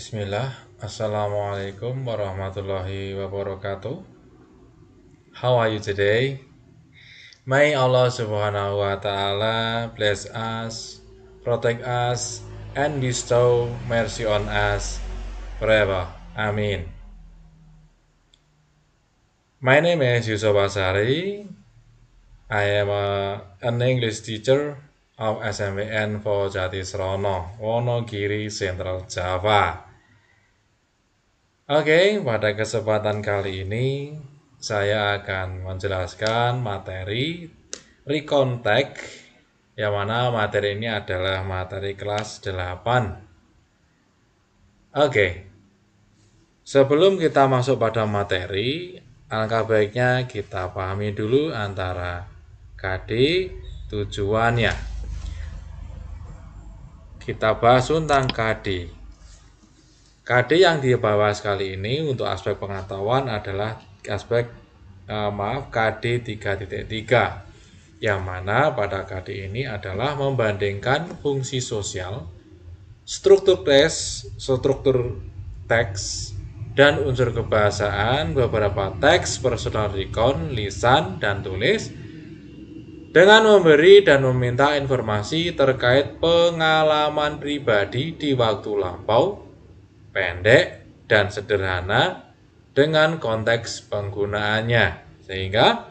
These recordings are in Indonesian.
Bismillah, Assalamualaikum warahmatullahi wabarakatuh. How are you today? May Allah subhanahu wa ta'ala bless us, protect us, and bestow mercy on us forever. Amin. My name is Yusuf Asari. I am an English teacher of SMPN for Jatisrono, Wonogiri, Central Java. Oke, pada kesempatan kali ini saya akan menjelaskan materi recontact, yang mana materi ini adalah materi kelas 8. Oke, sebelum kita masuk pada materi, alangkah baiknya kita pahami dulu antara KD tujuannya. Kita bahas tentang KD. KD yang dibahas kali ini untuk aspek pengetahuan adalah aspek KD 3.3, yang mana pada KD ini adalah membandingkan fungsi sosial, struktur teks, dan unsur kebahasaan beberapa teks personal recon, lisan, dan tulis dengan memberi dan meminta informasi terkait pengalaman pribadi di waktu lampau, pendek, dan sederhana dengan konteks penggunaannya. Sehingga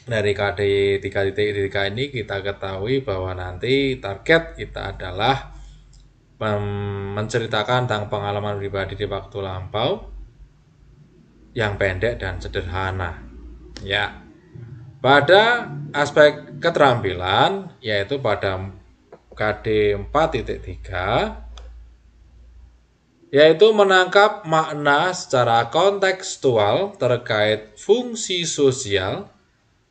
dari KD 3.3 ini kita ketahui bahwa nanti target kita adalah menceritakan tentang pengalaman pribadi di waktu lampau yang pendek dan sederhana. Ya. Pada aspek keterampilan, yaitu pada KD 4.3, yaitu menangkap makna secara kontekstual terkait fungsi sosial,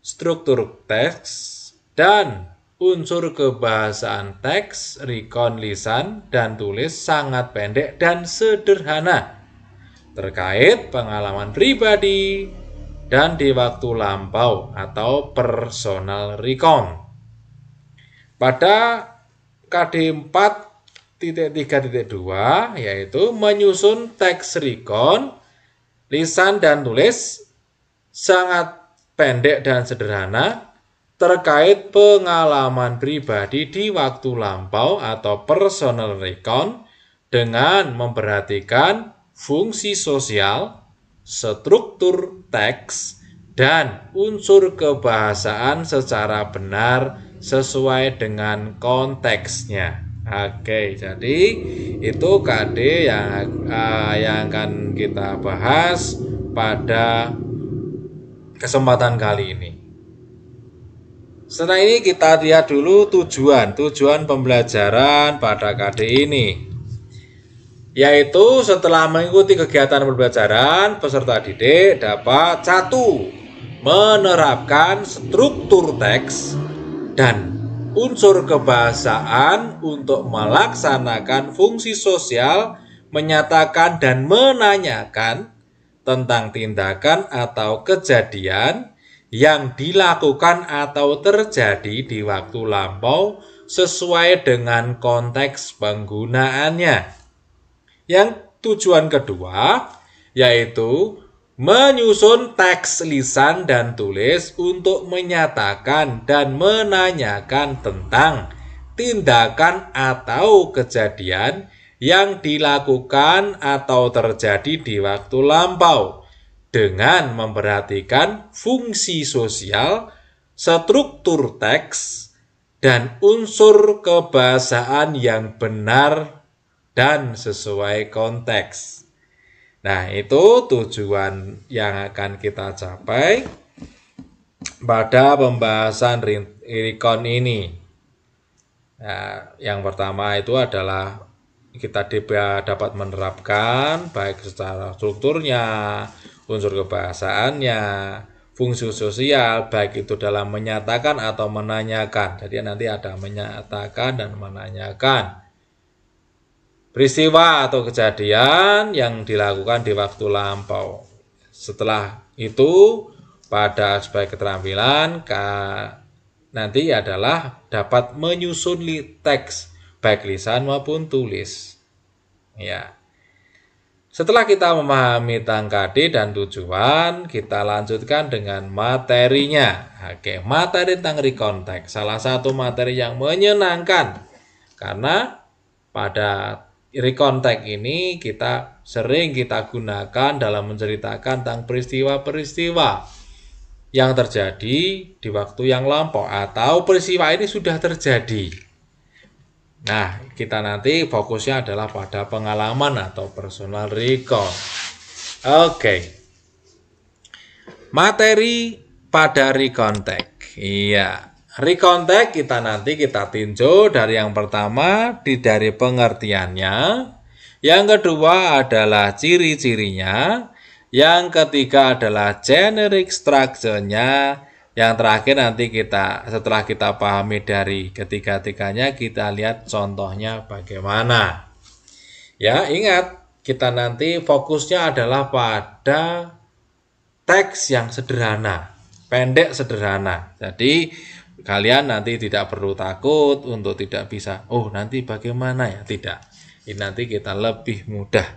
struktur teks, dan unsur kebahasaan teks, recon, lisan, dan tulis sangat pendek dan sederhana terkait pengalaman pribadi dan di waktu lampau atau personal recon. Pada KD 4.3.2 yaitu menyusun teks recon, lisan, dan tulis sangat pendek dan sederhana terkait pengalaman pribadi di waktu lampau atau personal recon dengan memperhatikan fungsi sosial, struktur teks, dan unsur kebahasaan secara benar sesuai dengan konteksnya. Oke, jadi itu KD yang akan kita bahas pada kesempatan kali ini. Setelah ini kita lihat dulu tujuan pembelajaran pada KD ini, yaitu setelah mengikuti kegiatan pembelajaran, peserta didik dapat 1. Menerapkan struktur teks dan unsur kebahasaan untuk melaksanakan fungsi sosial, menyatakan dan menanyakan tentang tindakan atau kejadian yang dilakukan atau terjadi di waktu lampau sesuai dengan konteks penggunaannya. Yang tujuan kedua yaitu menyusun teks lisan dan tulis untuk menyatakan dan menanyakan tentang tindakan atau kejadian yang dilakukan atau terjadi di waktu lampau dengan memperhatikan fungsi sosial, struktur teks, dan unsur kebahasaan yang benar dan sesuai konteks. Nah, itu tujuan yang akan kita capai pada pembahasan recon ini. Nah, yang pertama itu adalah kita dapat menerapkan baik secara strukturnya, unsur kebahasaannya, fungsi sosial, baik itu dalam menyatakan atau menanyakan. Jadi nanti ada menyatakan dan menanyakan peristiwa atau kejadian yang dilakukan di waktu lampau. Setelah itu, pada aspek keterampilan nanti adalah dapat menyusun teks baik lisan maupun tulis. Ya. Setelah kita memahami tentang KD dan tujuan, kita lanjutkan dengan materinya. Oke, materi tentang recontact. Salah satu materi yang menyenangkan. Karena pada recontact ini sering kita gunakan dalam menceritakan tentang peristiwa-peristiwa yang terjadi di waktu yang lampau atau peristiwa ini sudah terjadi. Nah, kita nanti fokusnya adalah pada pengalaman atau personal recall. Oke. Materi pada recontact. Iya. Recontact kita tinjau dari yang pertama dari pengertiannya. Yang kedua adalah ciri-cirinya. Yang ketiga adalah generic structure-nya. Yang terakhir nanti setelah kita pahami dari ketiga-tiganya, kita lihat contohnya bagaimana. Ya, ingat, kita nanti fokusnya adalah pada teks yang sederhana, pendek sederhana. Jadi, kalian nanti tidak perlu takut untuk tidak bisa, nanti bagaimana ya? Tidak. Ini nanti kita lebih mudah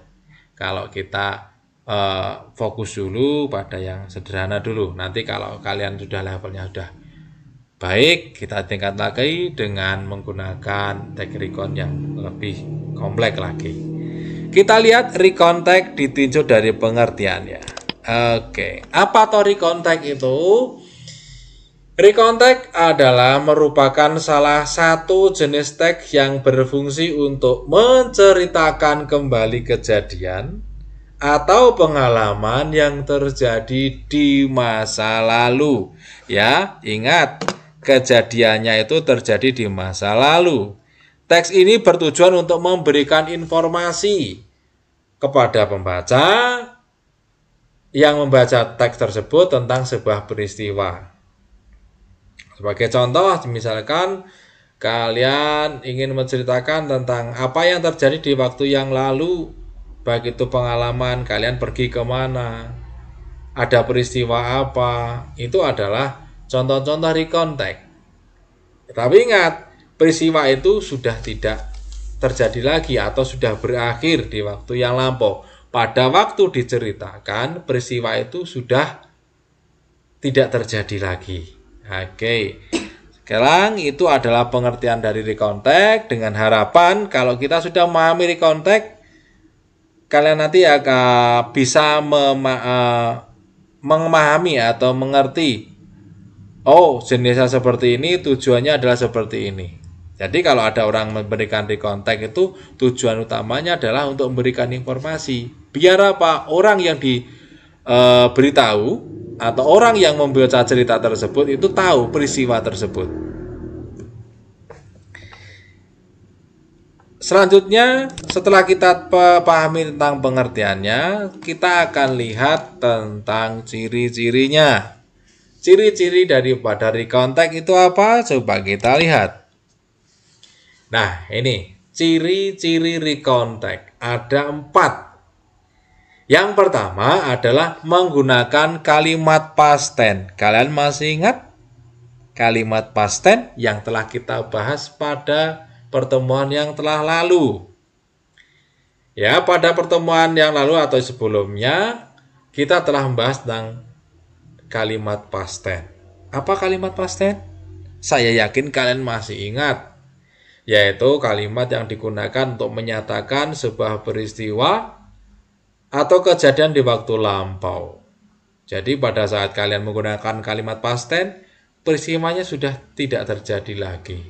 kalau kita fokus dulu pada yang sederhana dulu. Nanti kalau kalian sudah levelnya sudah baik, kita tingkat lagi dengan menggunakan teknik recon yang lebih kompleks lagi. Kita lihat recontact ditinjau dari pengertiannya. Oke, apa toh recontact itu? Recontact adalah merupakan salah satu jenis teks yang berfungsi untuk menceritakan kembali kejadian atau pengalaman yang terjadi di masa lalu. Ya, ingat, kejadiannya itu terjadi di masa lalu. Teks ini bertujuan untuk memberikan informasi kepada pembaca yang membaca teks tersebut tentang sebuah peristiwa. Sebagai contoh, misalkan kalian ingin menceritakan tentang apa yang terjadi di waktu yang lalu, baik itu pengalaman kalian pergi kemana, ada peristiwa apa, itu adalah contoh-contoh recontact. Tapi ingat, peristiwa itu sudah tidak terjadi lagi atau sudah berakhir di waktu yang lampau. Pada waktu diceritakan, peristiwa itu sudah tidak terjadi lagi. Oke. Sekarang itu adalah pengertian dari recontact, dengan harapan kalau kita sudah memahami recontact, kalian nanti akan bisa memahami atau mengerti, jenisnya seperti ini, tujuannya adalah seperti ini. Jadi kalau ada orang memberikan recontact itu tujuan utamanya adalah untuk memberikan informasi. Biar apa? Orang yang diberitahu atau orang yang membaca cerita tersebut itu tahu peristiwa tersebut. Selanjutnya, setelah kita pahami tentang pengertiannya, kita akan lihat tentang ciri-cirinya. Ciri-ciri daripada recontact itu apa? Coba kita lihat. Nah, ini ciri-ciri recontact. Ada 4. Yang pertama adalah menggunakan kalimat past tense. Kalian masih ingat kalimat past tense yang telah kita bahas pada pertemuan yang telah lalu. Ya, pada pertemuan yang lalu atau sebelumnya kita telah membahas tentang kalimat past tense. Apa kalimat past tense? Saya yakin kalian masih ingat, yaitu kalimat yang digunakan untuk menyatakan sebuah peristiwa atau kejadian di waktu lampau. Jadi pada saat kalian menggunakan kalimat past tense, peristiwanya sudah tidak terjadi lagi.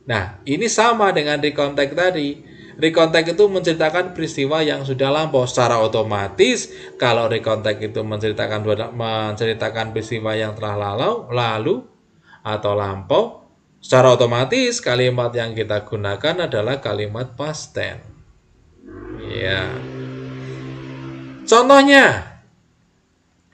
Nah, ini sama dengan recontact tadi. Recontact itu menceritakan peristiwa yang sudah lampau. Secara otomatis, kalau recontact itu menceritakan peristiwa yang telah lalu atau lampau, secara otomatis kalimat yang kita gunakan adalah kalimat past tense. Ya. Contohnya,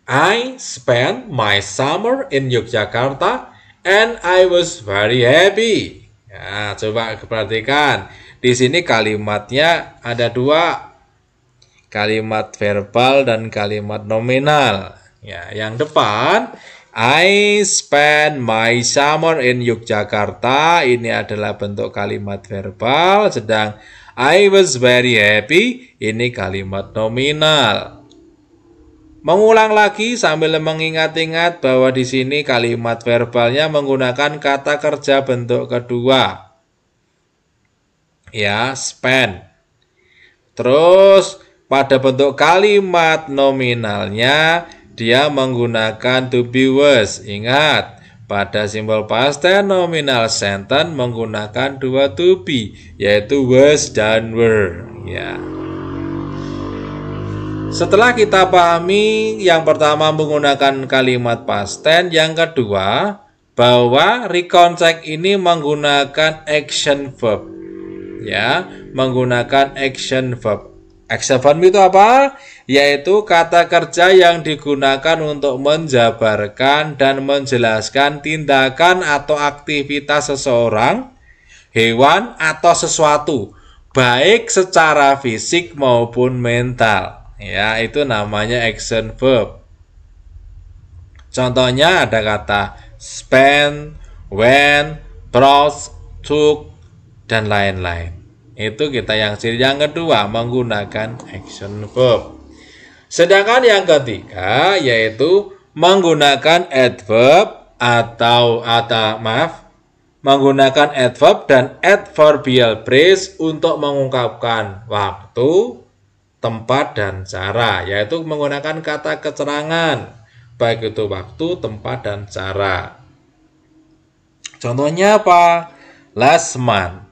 I spent my summer in Yogyakarta and I was very happy. Ya, coba perhatikan. Di sini kalimatnya ada 2. Kalimat verbal dan kalimat nominal. Ya, yang depan I spent my summer in Yogyakarta, ini adalah bentuk kalimat verbal, sedang I was very happy, ini kalimat nominal. Mengulang lagi sambil mengingat-ingat bahwa di sini kalimat verbalnya menggunakan kata kerja bentuk kedua. Ya, spend. Terus pada bentuk kalimat nominalnya dia menggunakan to be was. Ingat, pada simbol past tense nominal sentence menggunakan dua to be, yaitu was dan were. Ya. Setelah kita pahami yang pertama menggunakan kalimat past tense, yang kedua bahwa recontact ini menggunakan action verb. Ya, menggunakan action verb. Action verb itu apa? Yaitu kata kerja yang digunakan untuk menjabarkan dan menjelaskan tindakan atau aktivitas seseorang, hewan, atau sesuatu, baik secara fisik maupun mental. Ya, itu namanya action verb. Contohnya ada kata spend, went, brought, took, dan lain-lain. Itu kita yang ciri yang kedua menggunakan action verb. Sedangkan yang ketiga yaitu menggunakan adverb menggunakan adverb dan adverbial phrase untuk mengungkapkan waktu, tempat, dan cara, yaitu menggunakan kata keterangan, baik itu waktu, tempat, dan cara. Contohnya apa? Last month,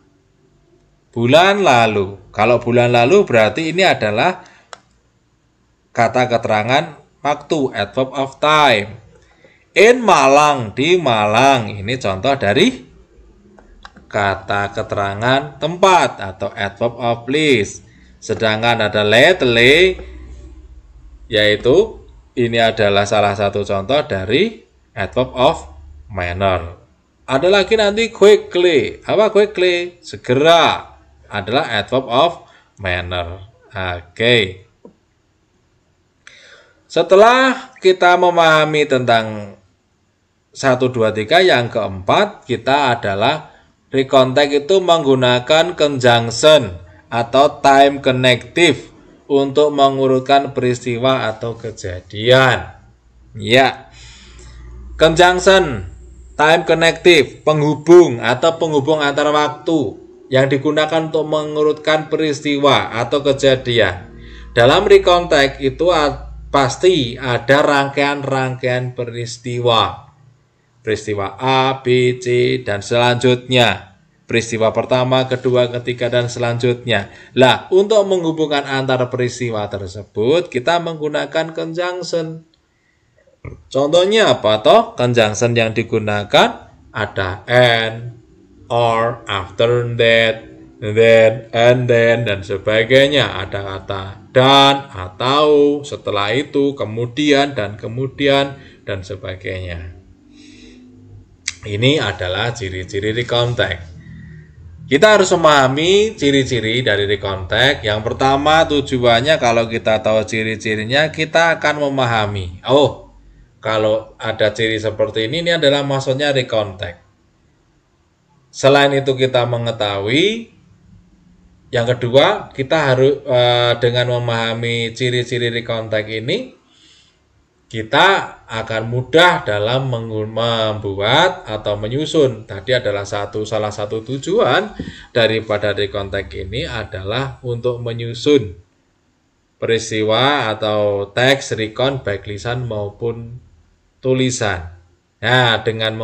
bulan lalu. Kalau bulan lalu berarti ini adalah kata keterangan waktu, adverb of time. In Malang, di Malang, ini contoh dari kata keterangan tempat atau adverb of place. Sedangkan ada lately, yaitu ini adalah salah satu contoh dari adverb of manner. Ada lagi nanti quickly. Apa quickly? Segera adalah adverb of manner. Oke. Setelah kita memahami tentang 1, 2, 3, yang keempat kita adalah recontact itu menggunakan conjunction atau time connective untuk mengurutkan peristiwa atau kejadian. Ya, conjunction, time connective, penghubung atau penghubung antar waktu yang digunakan untuk mengurutkan peristiwa atau kejadian. Dalam recontact itu pasti ada rangkaian-rangkaian peristiwa. Peristiwa A, B, C, dan selanjutnya. Peristiwa pertama, kedua, ketiga, dan selanjutnya. Lah, untuk menghubungkan antara peristiwa tersebut, kita menggunakan conjunction. Contohnya apa toh? Conjunction yang digunakan ada and, or, after that, then, and then, dan sebagainya. Ada kata dan, atau, setelah itu, kemudian, dan kemudian, dan sebagainya. Ini adalah ciri-ciri recontact. Kita harus memahami ciri-ciri dari recontact. Yang pertama tujuannya kalau kita tahu ciri-cirinya kita akan memahami. Oh, kalau ada ciri seperti ini adalah maksudnya recontact. Selain itu kita mengetahui. Yang kedua kita harus dengan memahami ciri-ciri recontact ini kita akan mudah dalam membuat atau menyusun. Tadi adalah salah satu tujuan daripada recontact ini adalah untuk menyusun peristiwa atau teks recon baik lisan maupun tulisan. Nah, dengan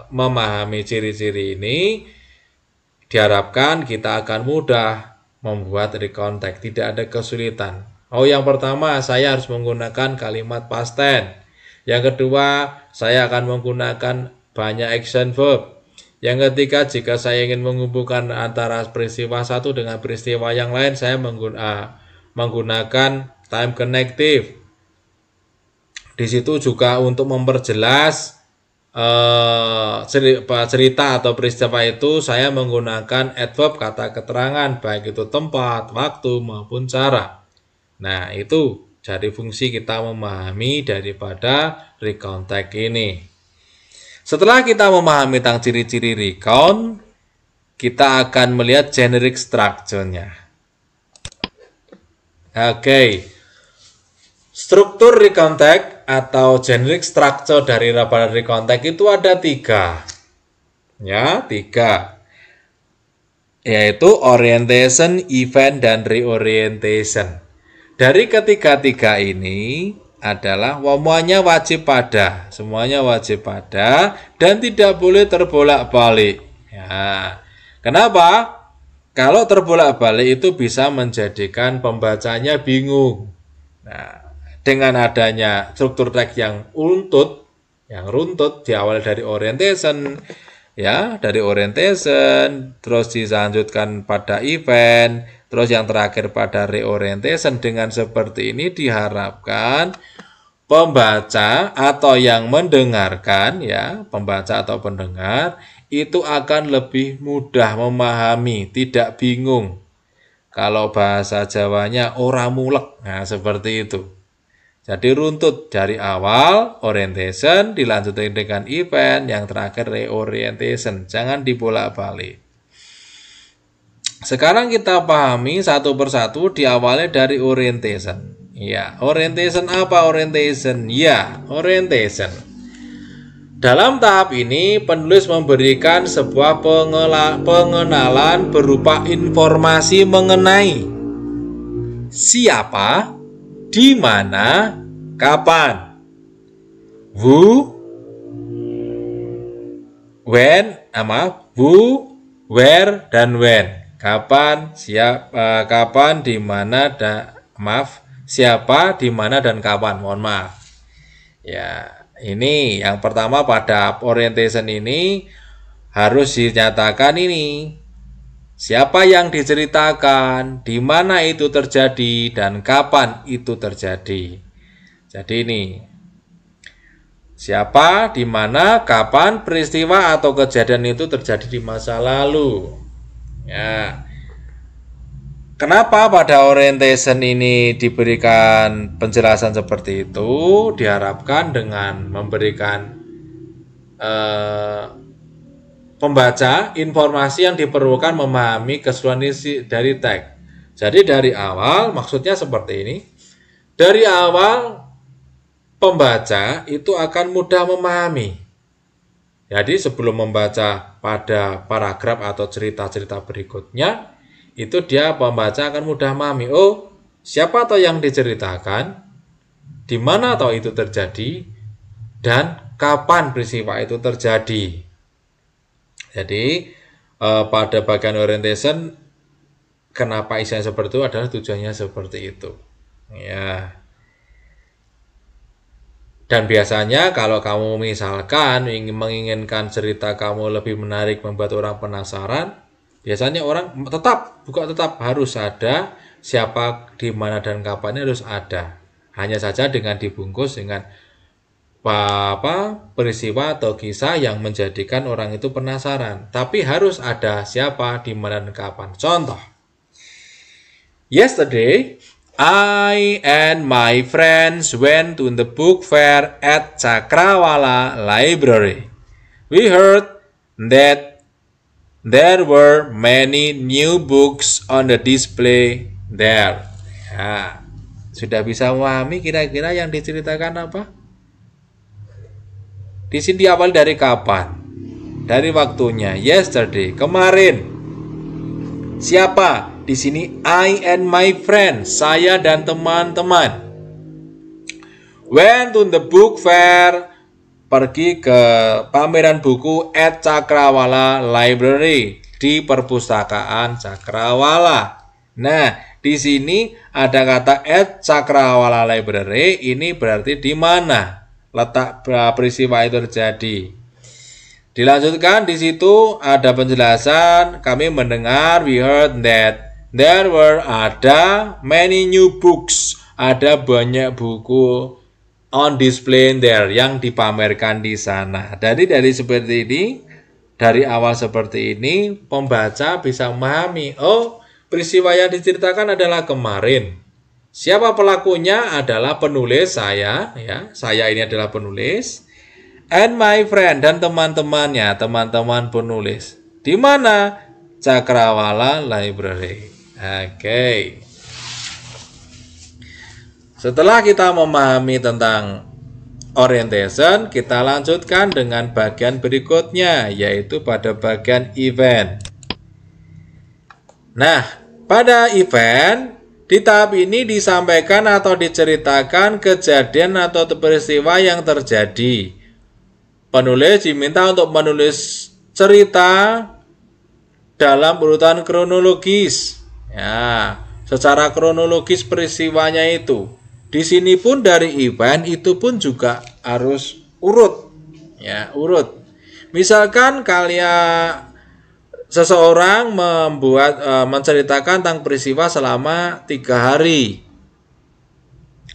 memahami ciri-ciri ini diharapkan kita akan mudah membuat recontact, tidak ada kesulitan. Oh, yang pertama saya harus menggunakan kalimat past tense. Yang kedua, saya akan menggunakan banyak action verb. Yang ketiga, jika saya ingin menghubungkan antara peristiwa satu dengan peristiwa yang lain, saya menggunakan time connective. Di situ juga untuk memperjelas cerita atau peristiwa itu, saya menggunakan adverb kata keterangan, baik itu tempat, waktu, maupun cara. Nah, itu jadi fungsi kita memahami daripada recontact ini. Setelah kita memahami tentang ciri-ciri recount, kita akan melihat generic structure-nya. Oke. Struktur recount tag atau generic structure dari rapat recount tag itu ada 3. Ya, 3. Yaitu orientation, event, dan reorientation. Dari ketiga-tiga ini adalah semuanya wajib pada dan tidak boleh terbolak-balik. Ya. Kenapa? Kalau terbolak-balik itu bisa menjadikan pembacanya bingung. Nah, dengan adanya struktur tag yang runtut diawali dari orientation, ya, terus dilanjutkan pada event, terus yang terakhir pada reorientation. Dengan seperti ini diharapkan pembaca atau yang mendengarkan, ya, pembaca atau pendengar itu akan lebih mudah memahami, tidak bingung. Kalau bahasa Jawanya ora mulek, nah seperti itu. Jadi runtut dari awal orientation, dilanjutkan dengan event, yang terakhir reorientation. Jangan dibolak-balik. Sekarang kita pahami satu persatu, diawali dari orientation. Ya, orientation apa orientation? Ya, orientation. Dalam tahap ini, penulis memberikan sebuah pengenalan berupa informasi mengenai siapa, di mana, kapan, who, where, dan when. Kapan, di mana, siapa, di mana, dan kapan. Mohon maaf. Ya. Ini yang pertama pada orientation ini harus dinyatakan ini. Siapa yang diceritakan, di mana itu terjadi, dan kapan itu terjadi. Jadi ini. Siapa, di mana, kapan peristiwa atau kejadian itu terjadi di masa lalu. Ya. Kenapa pada orientation ini diberikan penjelasan seperti itu? Diharapkan dengan memberikan pembaca informasi yang diperlukan memahami keseluruhan isi dari tag. Jadi dari awal, maksudnya seperti ini. Dari awal, pembaca itu akan mudah memahami. Jadi sebelum membaca pada paragraf atau cerita-cerita berikutnya, itu dia pembaca akan mudah memahami, oh, siapa atau yang diceritakan, di mana atau itu terjadi, dan kapan peristiwa itu terjadi. Jadi pada bagian orientation, kenapa isinya seperti itu adalah tujuannya seperti itu. Ya. Dan biasanya kalau kamu misalkan menginginkan cerita kamu lebih menarik, membuat orang penasaran, biasanya orang tetap harus ada siapa, di mana, dan kapannya harus ada. Hanya saja dengan dibungkus dengan peristiwa atau kisah yang menjadikan orang itu penasaran. Tapi harus ada siapa, di mana, dan kapan. Contoh. Yesterday, I and my friends went to the book fair at Cakrawala Library. We heard that there were many new books on the display there. Ya, sudah bisa memahami kira-kira yang diceritakan apa? Di sini diawali dari kapan? Dari waktunya. Yesterday, kemarin. Siapa? Di sini I and my friends, saya dan teman-teman. Went to the book fair, pergi ke pameran buku at Cakrawala Library, di perpustakaan Cakrawala. Nah, di sini ada kata at Cakrawala Library, ini berarti di mana letak peristiwa itu terjadi. Dilanjutkan di situ ada penjelasan, kami mendengar, we heard that there were, ada many new books, ada banyak buku on display there, yang dipamerkan di sana. Dari seperti ini, dari awal seperti ini, pembaca bisa memahami, oh, peristiwa yang diceritakan adalah kemarin. Siapa pelakunya adalah penulis, saya, ya, saya ini adalah penulis, and my friend, dan teman-temannya, teman-teman penulis. Di mana? Cakrawala Library. Oke. Setelah kita memahami tentang orientation, kita lanjutkan dengan bagian berikutnya, yaitu pada bagian event. Nah, pada event, di tahap ini disampaikan atau diceritakan kejadian atau peristiwa yang terjadi. Penulis diminta untuk menulis cerita dalam urutan kronologis. Ya, secara kronologis peristiwanya itu. Di sini pun dari event itu pun juga harus urut. Ya, urut. Misalkan seseorang menceritakan tentang peristiwa selama 3 hari.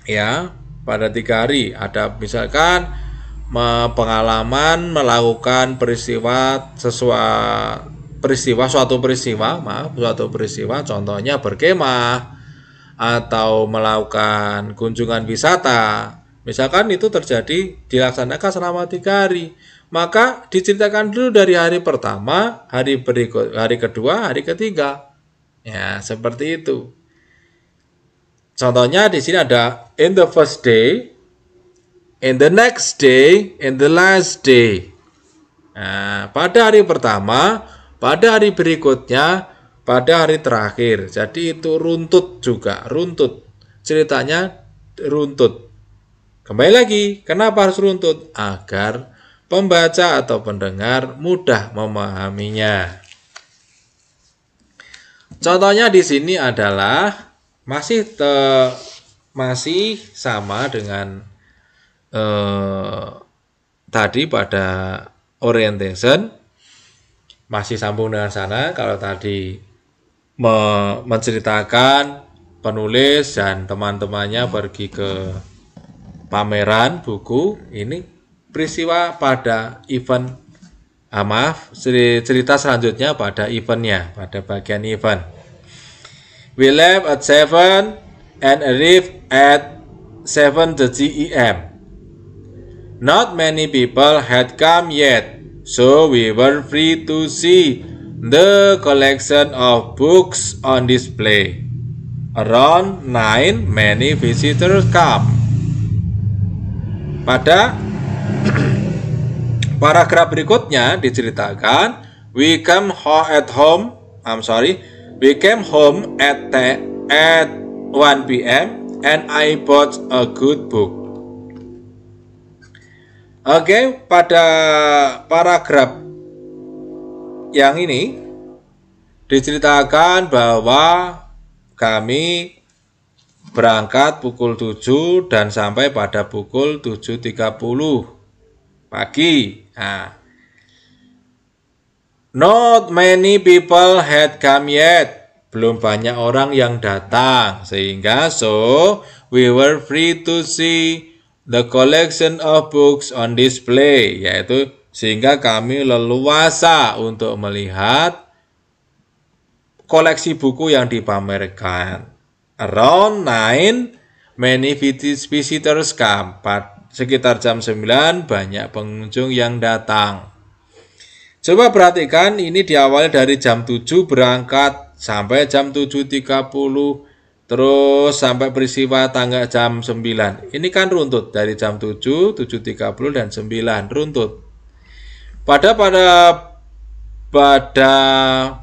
Ya, pada 3 hari ada misalkan pengalaman melakukan suatu peristiwa, contohnya berkemah atau melakukan kunjungan wisata. Misalkan itu terjadi dilaksanakan selama 3 hari. Maka diceritakan dulu dari hari pertama, hari kedua, hari ketiga. Ya, seperti itu. Contohnya di sini ada in the first day, in the next day, in the last day. Nah, pada hari pertama, pada hari berikutnya, pada hari terakhir. Jadi itu runtut juga, runtut. Ceritanya runtut. Kembali lagi, kenapa harus runtut? Agar pembaca atau pendengar mudah memahaminya. Contohnya di sini adalah masih sama dengan tadi pada orientation, masih sambung dengan sana. Kalau tadi menceritakan penulis dan teman-temannya pergi ke pameran buku, ini peristiwa pada event. Cerita selanjutnya pada eventnya, pada bagian event. We left at 7 and arrived at 7:30 AM. Not many people had come yet, so we were free to see the collection of books on display. Around 9, many visitors come. Pada paragraf berikutnya diceritakan, we came home at 1 p.m. and I bought a good book. Oke, pada paragraf yang ini diceritakan bahwa kami berangkat pukul 7 dan sampai pada pukul 7.30 pagi. Nah, not many people had come yet. Belum banyak orang yang datang, sehingga we were free to see the collection of books on display, yaitu sehingga kami leluasa untuk melihat koleksi buku yang dipamerkan. Around 9, many visitors come. Sekitar jam 9 banyak pengunjung yang datang. Coba perhatikan, ini diawali dari jam 7 berangkat sampai jam 7.30. Terus sampai peristiwa tanggal jam 9. Ini kan runtut dari jam 7, 7.30 dan 9 runtut. Pada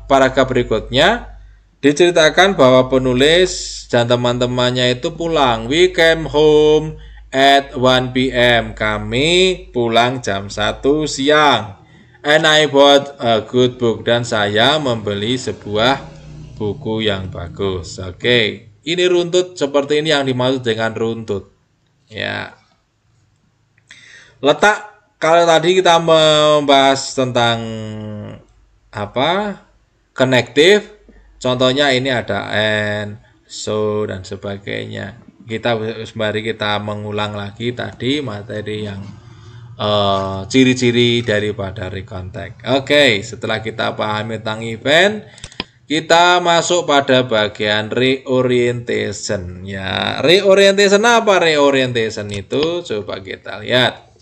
paragraf berikutnya diceritakan bahwa penulis dan teman-temannya itu pulang. We came home at 1 p.m. Kami pulang jam 1 siang. And I bought a good book. Dan saya membeli sebuah buku yang bagus. Oke. Ini runtut, seperti ini yang dimaksud dengan runtut. Ya. Letak, kalau tadi kita membahas tentang connective, contohnya ini ada and, so, dan sebagainya. Mari kita mengulang lagi tadi materi yang ciri-ciri daripada recontact. Oke, setelah kita pahami tentang event, kita masuk pada bagian reorientation. Ya, reorientation apa? Reorientation itu coba kita lihat.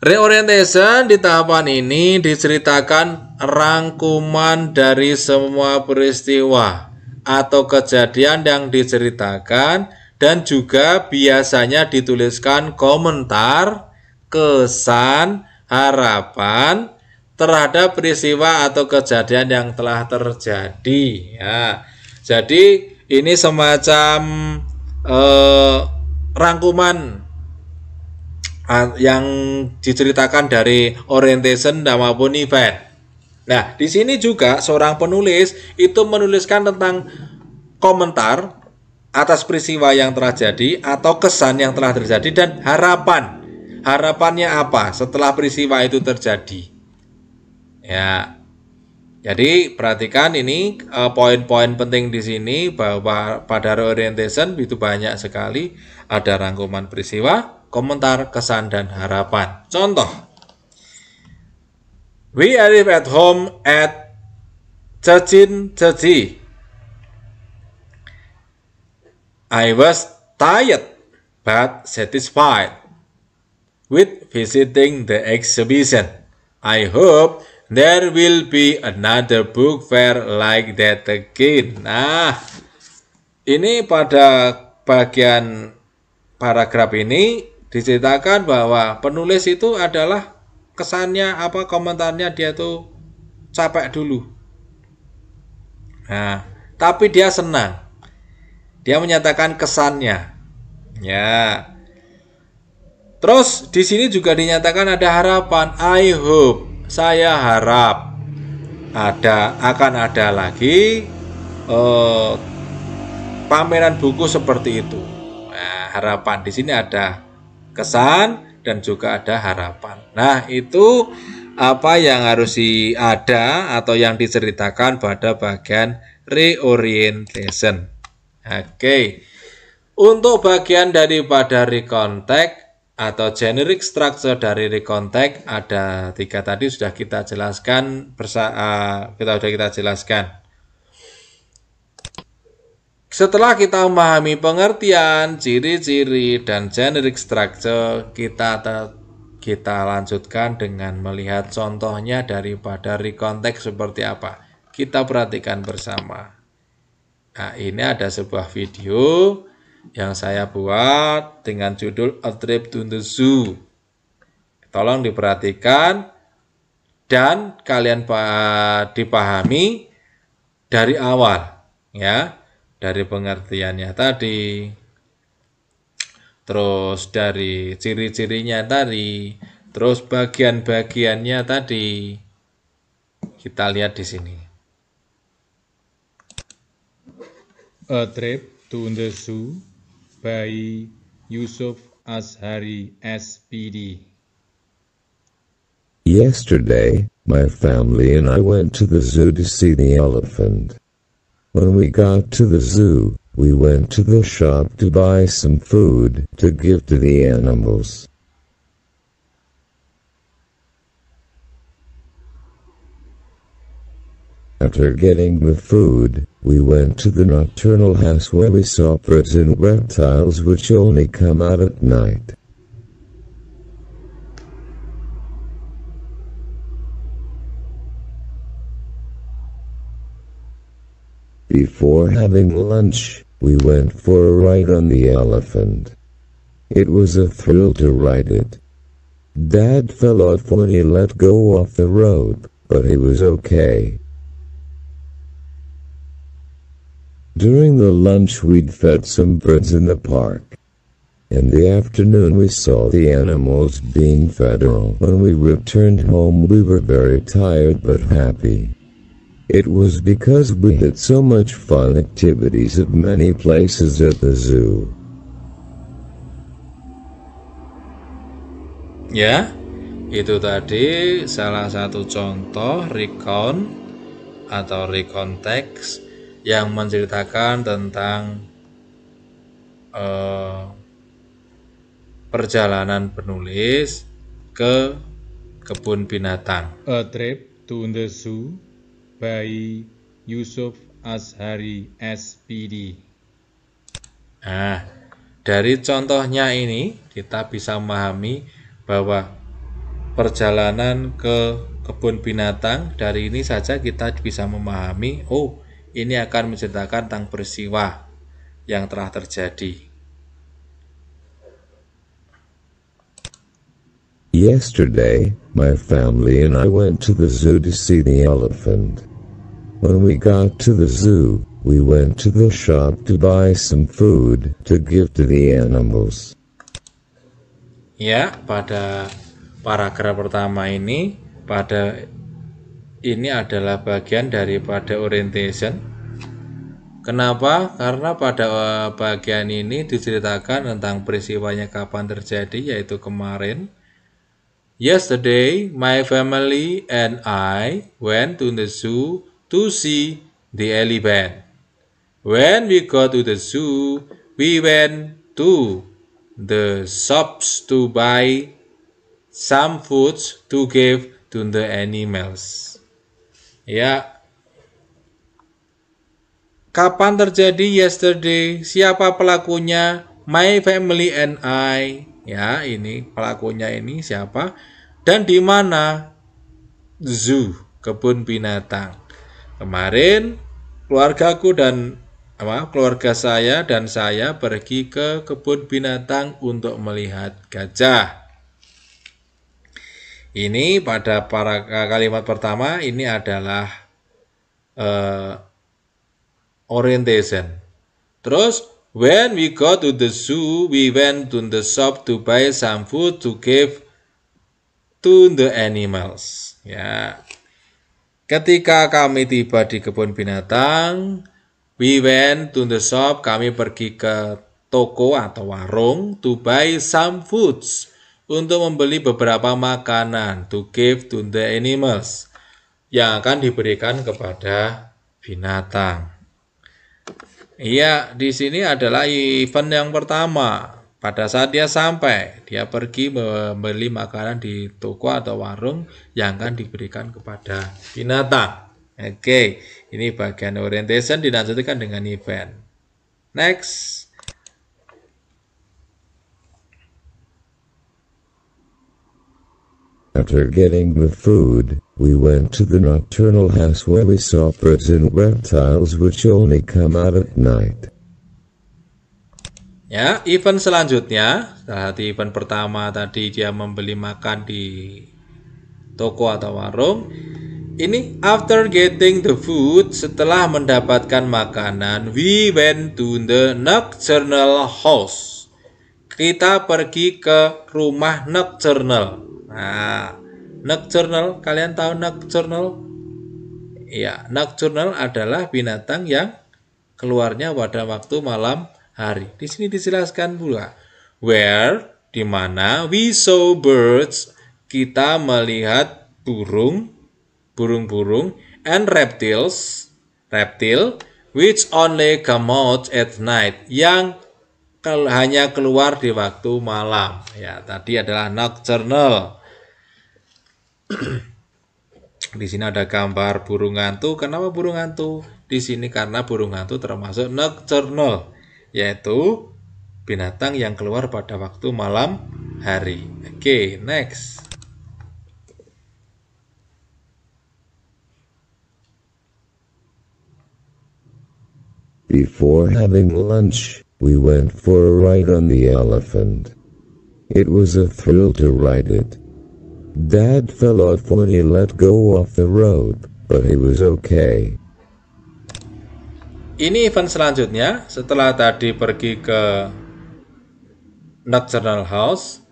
Reorientation di tahapan ini diceritakan rangkuman dari semua peristiwa atau kejadian yang diceritakan dan juga biasanya dituliskan komentar, kesan, harapan terhadap peristiwa atau kejadian yang telah terjadi. Ya, jadi ini semacam rangkuman yang diceritakan dari orientation maupun event. Nah, di sini juga seorang penulis itu menuliskan tentang komentar atas peristiwa yang telah terjadi atau kesan yang telah terjadi dan harapan. Harapannya apa setelah peristiwa itu terjadi? Ya. Jadi perhatikan ini poin-poin penting di sini bahwa pada reorientation itu banyak sekali ada rangkuman peristiwa, komentar, kesan dan harapan. Contoh, we arrived at home at 13:30. I was tired but satisfied with visiting the exhibition. I hope there will be another book fair like that again. Nah, ini pada bagian paragraf ini diceritakan bahwa penulis itu adalah kesannya apa komentarnya dia tuh capek dulu. Nah, tapi dia senang. Dia menyatakan kesannya. Ya. Terus di sini juga dinyatakan ada harapan. I hope, saya harap akan ada lagi pameran buku seperti itu. Nah, harapan di sini ada kesan dan juga ada harapan. Nah, itu apa yang harus ada atau yang diceritakan pada bagian reorientation. Oke. Untuk bagian daripada recontact atau generic structure dari recontact ada 3 tadi sudah kita jelaskan Setelah kita memahami pengertian, ciri-ciri dan generic structure, kita lanjutkan dengan melihat contohnya daripada recontact seperti apa. Kita perhatikan bersama. Nah, ini ada sebuah video yang saya buat dengan judul A Trip to the Zoo. Tolong diperhatikan dan kalian dipahami dari awal, ya, dari pengertiannya tadi, terus dari ciri-cirinya tadi, terus bagian-bagiannya tadi. Kita lihat di sini. A Trip to the Zoo by Yusuf Ashari, SPD. Yesterday, my family and I went to the zoo to see the elephant. When we got to the zoo, we went to the shop to buy some food to give to the animals. After getting the food, we went to the nocturnal house where we saw birds and reptiles which only come out at night. Before having lunch, we went for a ride on the elephant. It was a thrill to ride it. Dad fell off when he let go off the road, but he was okay. During the lunch we'd fed some birds in the park. In the afternoon we saw the animals being fed. When we returned home we were very tired but happy. It was because we had so much fun activities at many places at the zoo. Ya, itu tadi salah satu contoh recon atau recontext yang menceritakan tentang perjalanan penulis ke kebun binatang. A Trip to the Zoo by Yusuf Ashari, SPD. Nah, dari contohnya ini kita bisa memahami bahwa perjalanan ke kebun binatang. Dari ini saja kita bisa memahami, oh, ini akan menceritakan tentang peristiwa yang telah terjadi. Yesterday, my family and I went to the zoo to see the elephant. When we got to the zoo, we went to the shop to buy some food to give to the animals. Ya, pada paragraf pertama ini, ini adalah bagian daripada orientation. Kenapa? Karena pada bagian ini diceritakan tentang peristiwanya kapan terjadi, yaitu kemarin. Yesterday, my family and I went to the zoo to see the elephant. When we got to the zoo, we went to the shops to buy some foods to give to the animals. Ya. Kapan terjadi yesterday? Siapa pelakunya? My family and I. Ya, ini pelakunya ini siapa? Dan di mana? Zoo, kebun binatang. Kemarin keluarga saya dan saya pergi ke kebun binatang untuk melihat gajah. Ini pada kalimat pertama ini adalah orientation. Terus, when we go to the zoo, we went to the shop to buy some food to give to the animals. Ya. Ketika kami tiba di kebun binatang, we went to the shop, kami pergi ke toko atau warung, to buy some foods, untuk membeli beberapa makanan, to give to the animals, yang akan diberikan kepada binatang. Iya, di sini adalah event yang pertama. Pada saat dia sampai, dia pergi membeli makanan di toko atau warung yang akan diberikan kepada binatang. Oke, ini bagian orientation dilanjutkan dengan event. Next. After getting the food, we went to the nocturnal house where we saw birds and reptiles which only come out at night. Ya, event selanjutnya, setelah event pertama tadi dia membeli makan di toko atau warung. Ini after getting the food, setelah mendapatkan makanan, we went to the nocturnal house. Kita pergi ke rumah nocturnal. Nah, nocturnal, kalian tahu nocturnal? Ya, nocturnal adalah binatang yang keluarnya pada waktu malam hari. Di sini dijelaskan pula. Where, di mana, we saw birds, kita melihat burung-burung, and reptiles, which only come out at night, yang hanya keluar di waktu malam. Ya, tadi adalah nocturnal. Di sini ada gambar burung hantu. Kenapa burung hantu? Di sini karena burung hantu termasuk nocturnal, yaitu binatang yang keluar pada waktu malam hari. Oke, next. Before having lunch, we went for a ride on the elephant. It was a thrill to ride it. Dad fell off when he let go off the road, but he was okay. Ini event selanjutnya, setelah tadi pergi ke nocturnal house,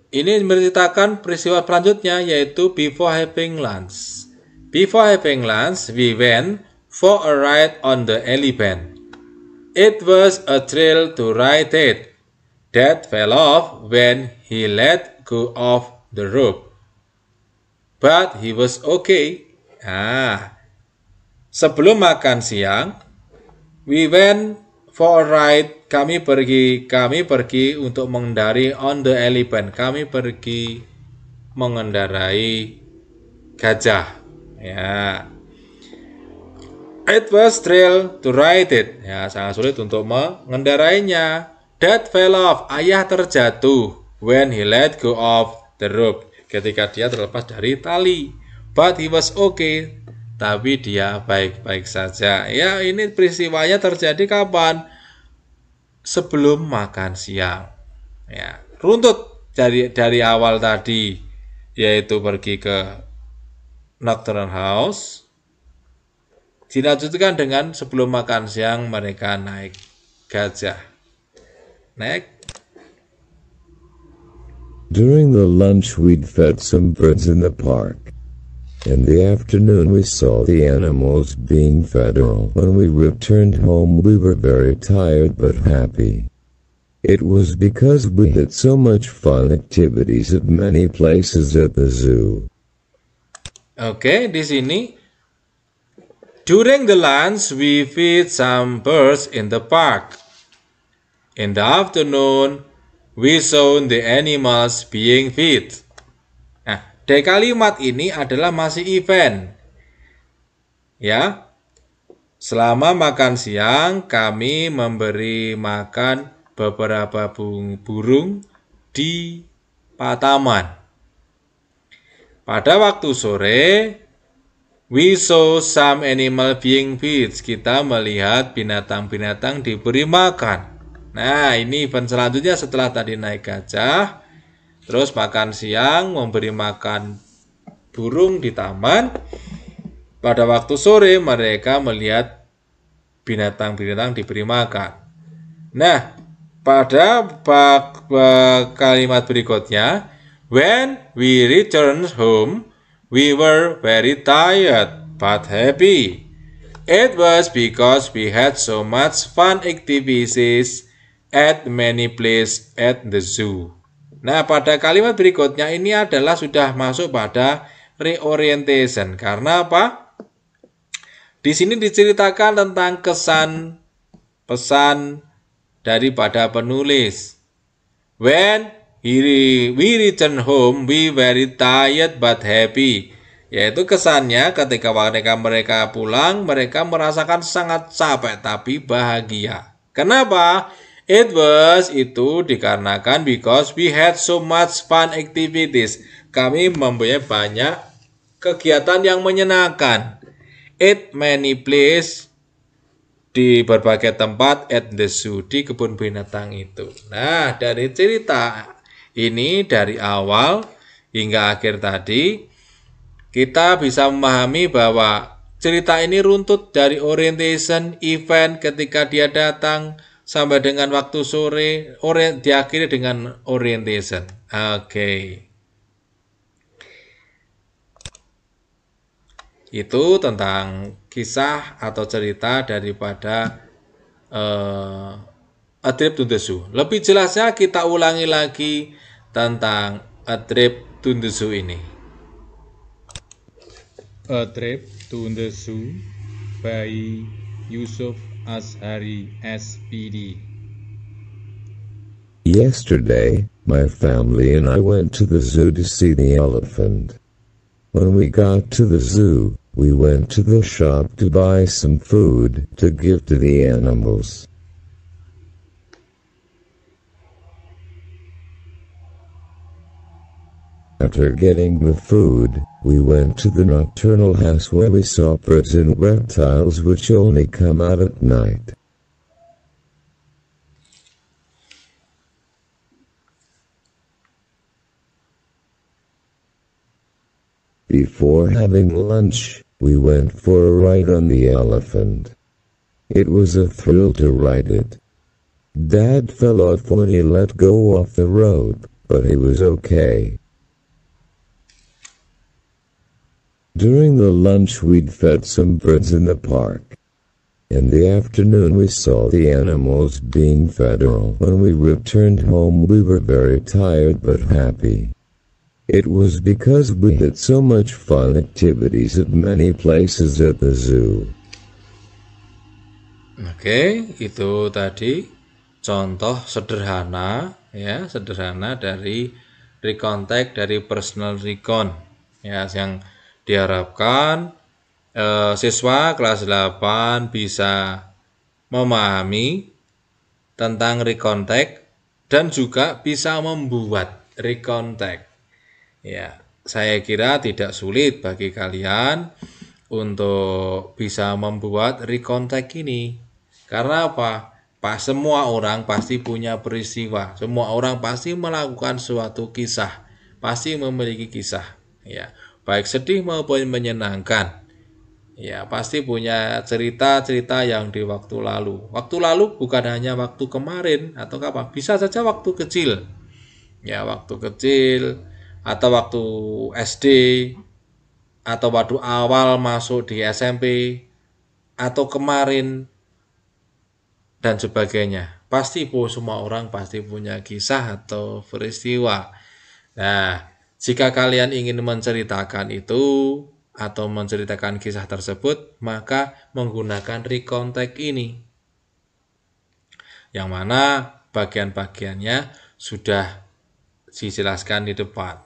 ini menceritakan peristiwa selanjutnya, yaitu before having lunch. Before having lunch, we went for a ride on the elephant. It was a thrill to ride it. Dad fell off when he let go of the rope, but he was okay. Sebelum makan siang, we went for a ride. Kami pergi untuk mengendarai on the elephant. Kami pergi mengendarai gajah. Ya. It was thrill to ride it. Ya, sangat sulit untuk mengendarainya. Dad fell off. Ayah terjatuh when he let go of the rope. ketika dia terlepas dari tali. But he was okay, tapi dia baik-baik saja. Ya, ini peristiwanya terjadi kapan? Sebelum makan siang. Ya, runtut dari awal tadi, yaitu pergi ke Nocturnal House. Dilanjutkan dengan sebelum makan siang mereka naik gajah. Next. During the lunch we'd fed some birds in the park. In the afternoon we saw the animals being fed all. When we returned home we were very tired but happy. It was because we had so much fun activities at many places at the zoo. Oke, di sini during the lunch we feed some birds in the park. In the afternoon we saw the animals being fed. Nah, dari kalimat ini adalah masih event. Ya. Selama makan siang kami memberi makan beberapa burung di taman. Pada waktu sore, we saw some animal being fed. Kita melihat binatang-binatang diberi makan. Nah, ini event selanjutnya setelah tadi naik gajah, terus makan siang, memberi makan burung di taman. Pada waktu sore, mereka melihat binatang-binatang diberi makan. Nah, pada kalimat berikutnya, when we returned home, we were very tired but happy. It was because we had so much fun activities at many places at the zoo. Nah, pada kalimat berikutnya ini adalah sudah masuk pada reorientation. Karena apa? Di sini diceritakan tentang kesan pesan daripada penulis. When we return home, we very tired but happy. Yaitu kesannya ketika mereka pulang, mereka merasakan sangat capek tapi bahagia. Kenapa? It was itu dikarenakan because we had so much fun activities. Kami mempunyai banyak kegiatan yang menyenangkan. At many places, di berbagai tempat at the zoo, di kebun binatang itu. Nah, dari cerita ini dari awal hingga akhir tadi, kita bisa memahami bahwa cerita ini runtut dari orientation, event ketika dia datang, sampai dengan waktu sore, diakhiri dengan orientation. Oke. Itu tentang kisah atau cerita daripada A Trip to the Zoo. Lebih jelasnya kita ulangi lagi tentang A Trip to the Zoo ini. A Trip to the Zoo by Yusuf Ashari, SPD. Yesterday, my family and I went to the zoo to see the elephant. When we got to the zoo, we went to the shop to buy some food to give to the animals. After getting the food, we went to the nocturnal house where we saw birds and reptiles which only come out at night. Before having lunch, we went for a ride on the elephant. It was a thrill to ride it. Dad fell off when he let go off the road, but he was okay. During the lunch we'd fed some birds in the park. In the afternoon we saw the animals being fed all. When we returned home we were very tired but happy. It was because we had so much fun activities at many places at the zoo. Oke, itu tadi contoh sederhana dari recontact dari personal recon ya, yang diharapkan siswa kelas 8 bisa memahami tentang recontact dan juga bisa membuat recontact. Ya, saya kira tidak sulit bagi kalian untuk bisa membuat recontact ini. Karena apa? Semua orang pasti punya peristiwa. Semua orang pasti melakukan suatu kisah. Pasti memiliki kisah. Ya, baik sedih maupun menyenangkan. Ya, pasti punya cerita-cerita yang di waktu lalu. Waktu lalu bukan hanya waktu kemarin atau apa? Bisa saja waktu kecil. Ya, waktu kecil atau waktu SD atau waktu awal masuk di SMP atau kemarin dan sebagainya. Pasti semua orang pasti punya kisah atau peristiwa. Nah, jika kalian ingin menceritakan itu atau menceritakan kisah tersebut, maka menggunakan recontact ini. Yang mana bagian-bagiannya sudah dijelaskan di depan.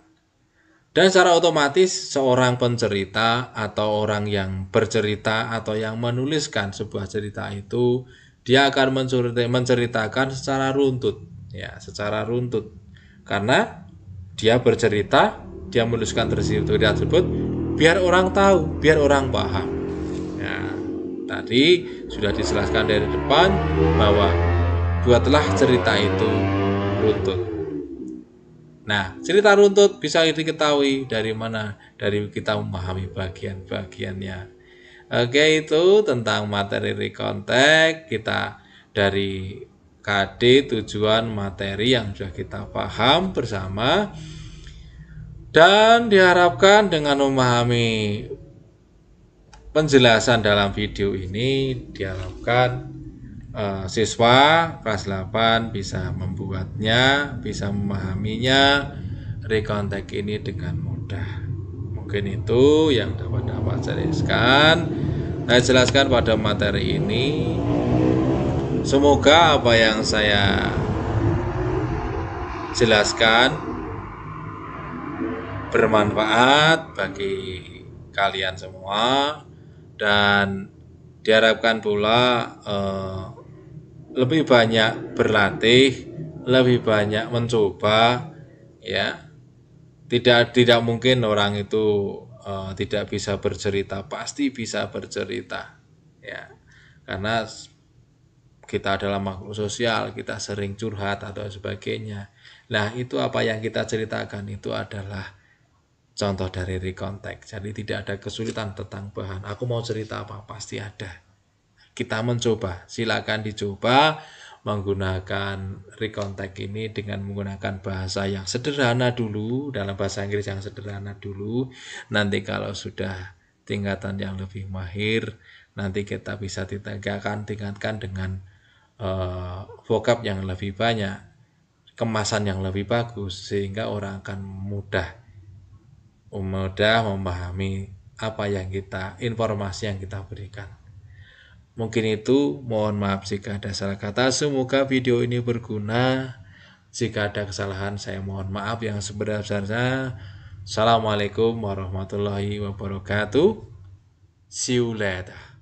Dan secara otomatis seorang pencerita atau orang yang bercerita atau yang menuliskan sebuah cerita itu, dia akan menceritakan secara runtut, ya, secara runtut. Karena dia bercerita, dia menuliskan cerita tersebut biar orang tahu, biar orang paham. Ya, tadi sudah dijelaskan dari depan bahwa buatlah cerita itu runtut. Nah, cerita runtut bisa diketahui dari mana? Dari kita memahami bagian-bagiannya. Oke, itu tentang materi recontact kita dari KD tujuan materi yang sudah kita paham bersama. Dan diharapkan dengan memahami penjelasan dalam video ini, diharapkan siswa kelas 8 bisa membuatnya, bisa memahaminya recontact ini dengan mudah. Mungkin itu yang dapat saya jelaskan pada materi ini. Semoga apa yang saya jelaskan bermanfaat bagi kalian semua, dan diharapkan pula lebih banyak berlatih, lebih banyak mencoba, ya. Tidak mungkin orang itu tidak bisa bercerita, pasti bisa bercerita, ya. Karena kita adalah makhluk sosial, kita sering curhat atau sebagainya. Nah, itu apa yang kita ceritakan itu adalah contoh dari recontact. Jadi tidak ada kesulitan tentang bahan. Aku mau cerita apa, pasti ada. Kita mencoba, silakan dicoba menggunakan recontact ini dengan menggunakan bahasa yang sederhana dulu, dalam bahasa Inggris yang sederhana dulu. Nanti kalau sudah tingkatan yang lebih mahir, nanti kita bisa tingkatkan dengan vocab yang lebih banyak, kemasan yang lebih bagus, sehingga orang akan mudah memahami apa yang informasi yang kita berikan. Mungkin itu, mohon maaf jika ada salah kata. Semoga video ini berguna. Jika ada kesalahan, saya mohon maaf yang sebenar-benarnya. Assalamualaikum warahmatullahi wabarakatuh. See you later.